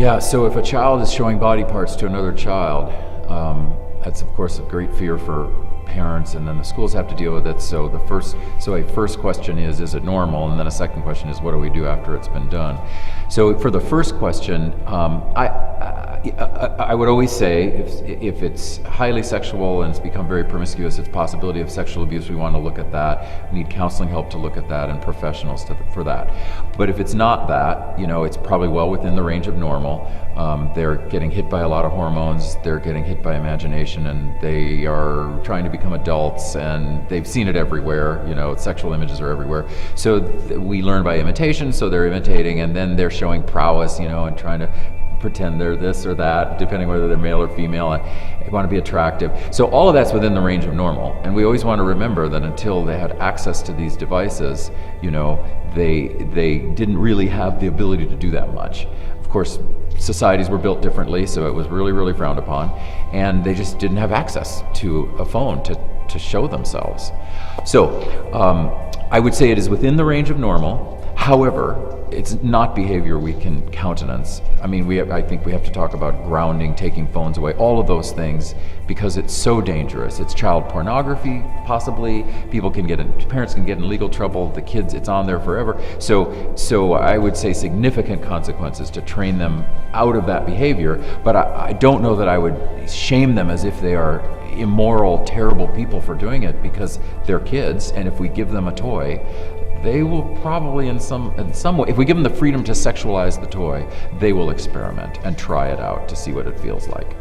Yeah, so if a child is showing body parts to another child, that's of course a great fear for parents, and then the schools have to deal with it. So a first question is it normal? And then a second question is, what do we do after it's been done? So for the first question, I would always say if it's highly sexual and it's become very promiscuous, it's possibility of sexual abuse, we want to look at that. We need counseling help to look at that and professionals for that. But if it's not that, it's probably well within the range of normal. They're getting hit by a lot of hormones, they're getting hit by imagination, and they are trying to become adults, and they've seen it everywhere. Sexual images are everywhere. So we learn by imitation, so they're imitating, and then they're showing prowess, and trying to pretend they're this or that, depending whether they're male or female, and they want to be attractive. So all of that's within the range of normal. And we always want to remember that until they had access to these devices, they didn't really have the ability to do that much. Of course, societies were built differently, so it was really, really frowned upon, and they just didn't have access to a phone to show themselves. So I would say it is within the range of normal. However, it's not behavior we can countenance. I think we have to talk about grounding, taking phones away, all of those things, because it's so dangerous. It's child pornography, possibly. Parents can get in legal trouble. The kids, it's on there forever. So I would say significant consequences to train them out of that behavior. But I don't know that I would shame them as if they are immoral, terrible people for doing it, because they're kids, and if we give them a toy, they will probably in some way, if we give them the freedom to sexualize the toy, they will experiment and try it out to see what it feels like.